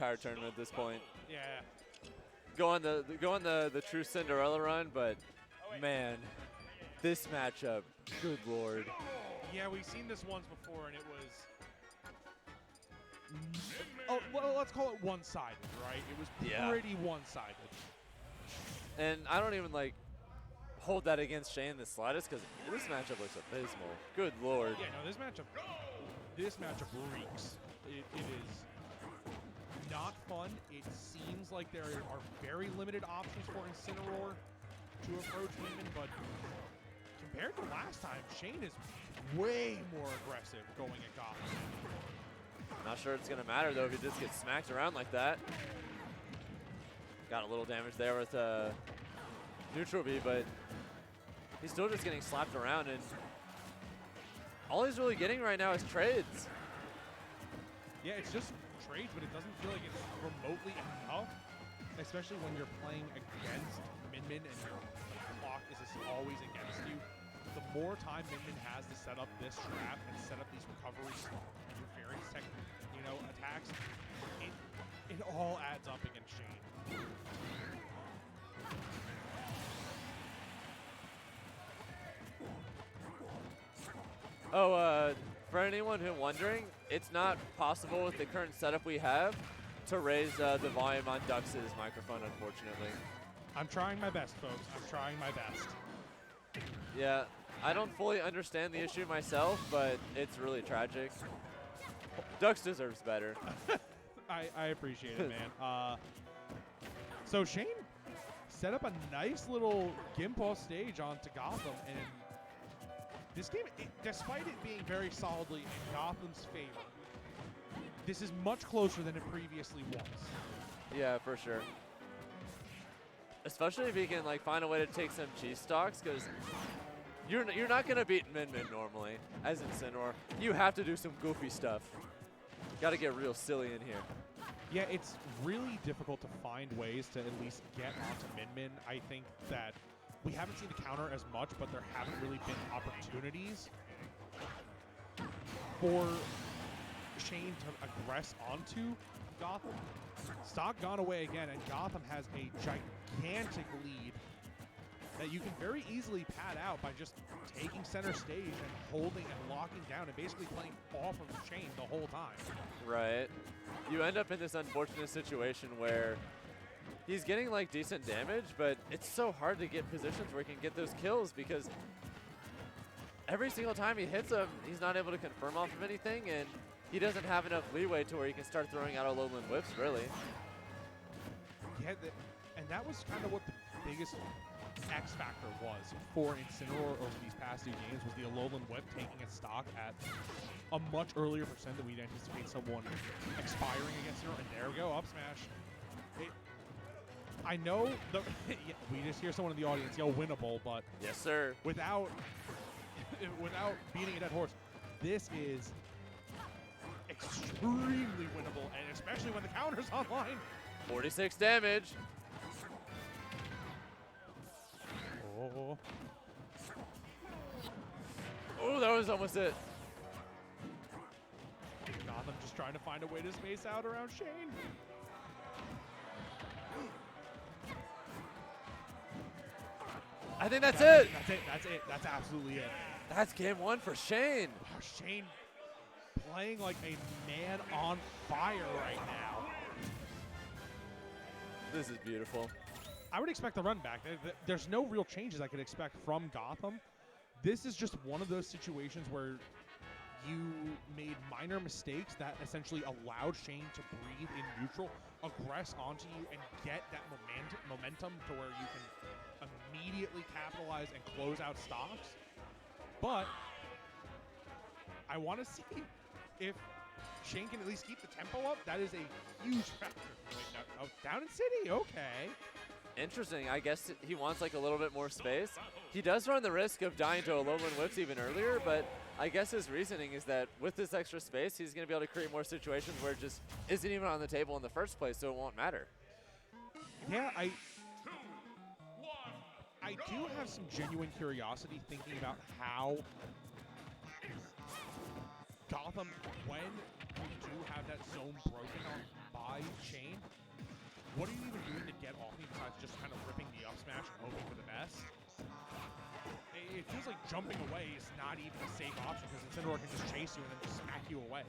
entire tournament at this point. Yeah. Going the true Cinderella run, but man, this matchup, good lord. Yeah, we've seen this once before, and it was. Oh, well, let's call it one-sided, right? It was pretty one-sided. And I don't even like hold that against Shaine the slightest because this matchup looks abysmal. Good lord. Yeah, no, this matchup reeks. It is not fun. It seems like there are very limited options for Incineroar to approach Min, but compared to last time, Shaine is way more aggressive going at Gotham. Not sure it's going to matter, though, if he just gets smacked around like that. Got a little damage there with neutral B, but he's still just getting slapped around, and all he's really getting right now is trades. Yeah, it's just trades, but it doesn't feel like it's remotely enough, especially when you're playing against Min and your clock is just always against you. The more time Min has to set up this trap and set up these recovery interference attacks, it all adds up against Shaine. Oh, for anyone who wondering, it's not possible with the current setup we have to raise the volume on Dux's microphone, unfortunately. I'm trying my best, folks. I'm trying my best. Yeah, I don't fully understand the issue myself, but it's really tragic. Dux deserves better. I appreciate it, man. So Shaine set up a nice little Gimpal stage onto Gotham, and this game, despite it being very solidly in Gotham's favor, this is much closer than it previously was. Yeah, for sure. Especially if you can like find a way to take some cheese stocks, because you're not gonna beat Min normally as Incineroar. You have to do some goofy stuff. Got to get real silly in here. Yeah, it's really difficult to find ways to at least get onto Min. I think that we haven't seen the counter as much, but there haven't really been opportunities for Shaine to aggress onto Gotham. Stock gone away again, and Gotham has a gigantic lead that you can very easily pad out by just taking center stage and holding and locking down and basically playing off of Shaine the whole time. Right. You end up in this unfortunate situation where he's getting like decent damage, but it's so hard to get positions where he can get those kills because every single time he hits him, he's not able to confirm off of anything, and he doesn't have enough leeway to where he can start throwing out a lowland whips, really. Yeah, and that was kind of what the biggest X factor was for Incineroar over these past two games, was the Alolan Whip taking its stock at a much earlier percent than we'd anticipate someone expiring against her. And there we go, up smash. I know yeah, we just hear someone in the audience yell winnable, but yes, sir. Without beating a dead horse, this is extremely winnable, and especially when the counter's online. 46 damage. Oh. Oh, that was almost it. Gotham just trying to find a way to space out around Shaine. I think that's it. That's it. That's absolutely it. That's game one for Shaine. Wow, Shaine playing like a man on fire right now. This is beautiful. I would expect the run back. There's no real changes I could expect from Gotham. This is just one of those situations where you made minor mistakes that essentially allowed Shaine to breathe in neutral, aggress onto you, and get that momentum to where you can immediately capitalize and close out stocks. But I want to see if Shaine can at least keep the tempo up. That is a huge factor. Oh, down in City, okay. Interesting. I guess he wants like a little bit more space. He does run the risk of dying to a lowland whips even earlier, but I guess his reasoning is that with this extra space, he's going to be able to create more situations where it just isn't even on the table in the first place, so it won't matter. Yeah, I do have some genuine curiosity thinking about how Gotham, when you do have that zone broken on by Shaine, what are you even doing to get off me besides just kind of ripping the up smash and hoping for the best? It feels like jumping away is not even a safe option because Incineroar can just chase you and then just smack you away.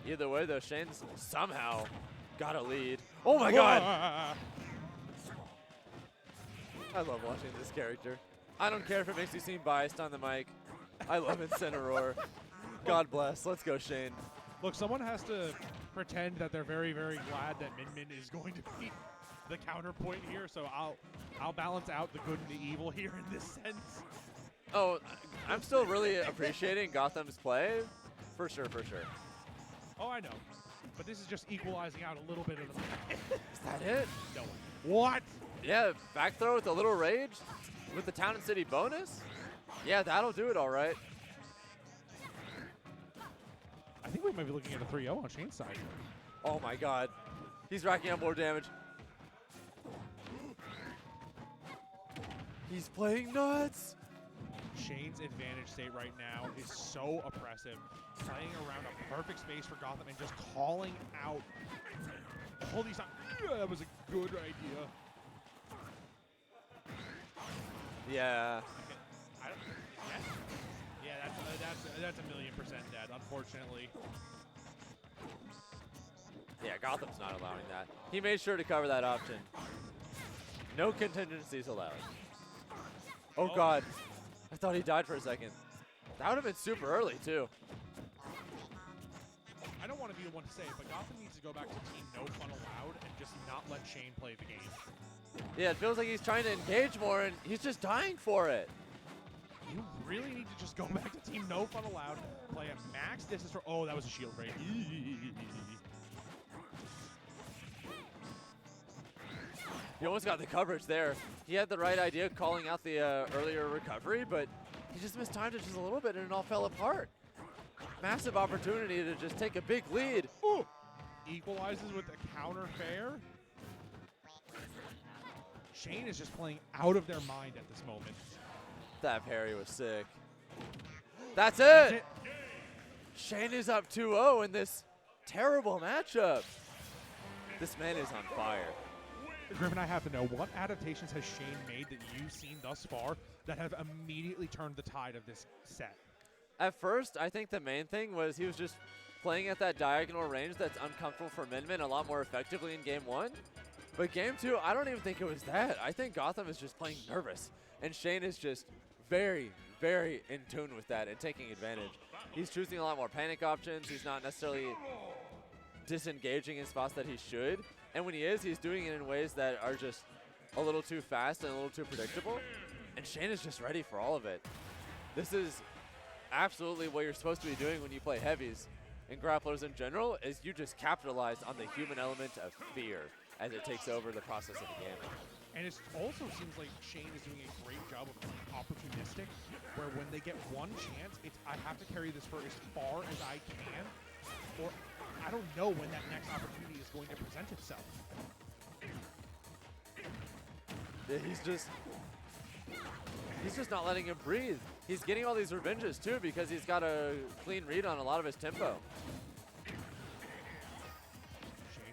Either way, though, Shaine's somehow got a lead. Oh my god! I love watching this character. I don't care if it makes you seem biased on the mic. I love Incineroar. God bless. Let's go, Shaine. Look, someone has to pretend that they're very, very glad that Min Min is going to be the counterpoint here, so I'll balance out the good and the evil here in this sense. Oh, I'm still really appreciating Gotham's play. For sure, for sure. Oh, I know. But this is just equalizing out a little bit of the... Is that it? No. What? Yeah, back throw with a little rage with the Town and City bonus. Yeah, that'll do it all right. I think we might be looking at a 3-0 on Shaine's side. Oh my god. He's racking up more damage. He's playing nuts. Shaine's advantage state right now is so oppressive. Playing around a perfect space for Gotham and just calling out all these times. Yeah, that was a good idea. Yeah. Okay. Yeah, that's a 1,000,000% dead, unfortunately. Yeah, Gotham's not allowing that. He made sure to cover that option. No contingencies allowed. Oh god. I thought he died for a second. That would have been super early, too. I don't want to be the one to say it, but Gotham needs to go back to team no fun allowed and just not let Shaine play the game. Yeah, it feels like he's trying to engage more, and he's just dying for it. You really need to just go back to team no fun allowed, play a max distance for... Oh, that was a shield break. He almost got the coverage there. He had the right idea calling out the earlier recovery, but he just mistimed it just a little bit and it all fell apart. Massive opportunity to just take a big lead. Ooh. Equalizes with the counter fair. Shaine is just playing out of their mind at this moment. That parry was sick. That's it! Shaine is up 2-0 in this terrible matchup. This man is on fire. Griffin, I have to know, what adaptations has Shaine made that you've seen thus far that have immediately turned the tide of this set? At first, I think the main thing was he was just playing at that diagonal range that's uncomfortable for Min Min a lot more effectively in game 1. But game 2, I don't even think it was that. I think Gotham is just playing nervous. And Shaine is just very, very in tune with that and taking advantage. He's choosing a lot more panic options. He's not necessarily disengaging in spots that he should. And when he is, he's doing it in ways that are just a little too fast and a little too predictable. And Shaine is just ready for all of it. This is absolutely what you're supposed to be doing when you play heavies and grapplers in general, is you just capitalize on the human element of fear as it takes over the process of the game. And it also seems like Shaine is doing a great job of being opportunistic, where when they get one chance, it's I have to carry this for as far as I can, or I don't know when that next opportunity is going to present itself. Yeah, he's just not letting him breathe. He's getting all these revenges too because he's got a clean read on a lot of his tempo. Shaine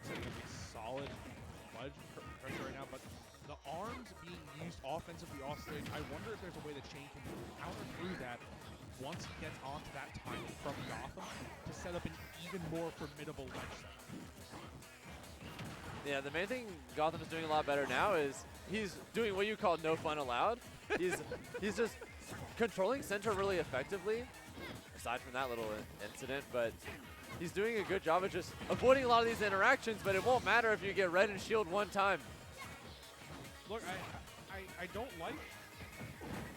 setting up a solid ledge pressure right now, but the arms being used offensively off stage, I wonder if there's a way that Shaine can counter through that once he gets onto that timing from Gotham to set up an even more formidable ledge set. Yeah, the main thing Gotham is doing a lot better now is he's doing what you call no fun allowed. He's just controlling center really effectively, aside from that little incident, but he's doing a good job of just avoiding a lot of these interactions, but it won't matter if you get red and shield one time. Look, I don't like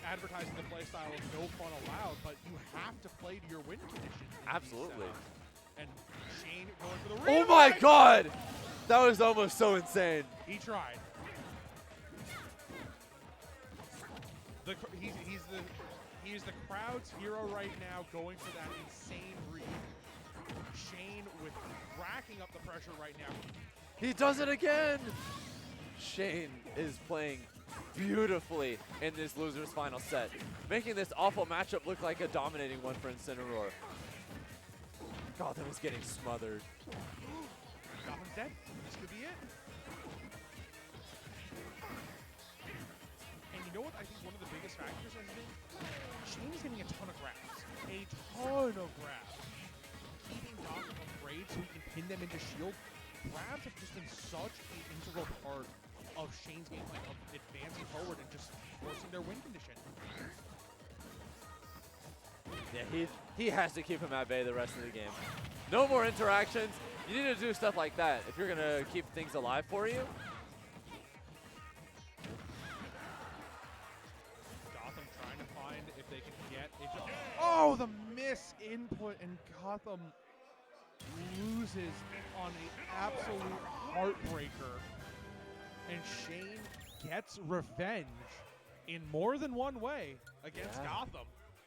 advertising the play style of no fun allowed, but you have to play to your win condition. Absolutely. And Shaine going for the Oh my god! That was almost so insane. He tried. He's the crowd's hero right now, going for that insane read. Shaine with racking up the pressure right now. He does it again! Shaine is playing beautifully in this loser's final set, making this awful matchup look like a dominating one for Incineroar. Gotham is getting smothered. Gotham's dead. This could be it. And you know what I think one of the biggest factors has been? Shaine is getting a ton of grabs. A ton of grabs. Keeping Gotham afraid so he can pin them into shield. Grabs have just been such an integral part of Shaine's gameplay, of advancing forward and just forcing their win condition. Yeah, he has to keep him at bay the rest of the game. No more interactions. You need to do stuff like that if you're going to keep things alive for you. Gotham trying to find if they can get into... Oh, the miss input, and Gotham loses on an absolute heartbreaker. And Shaine gets revenge in more than one way against Gotham.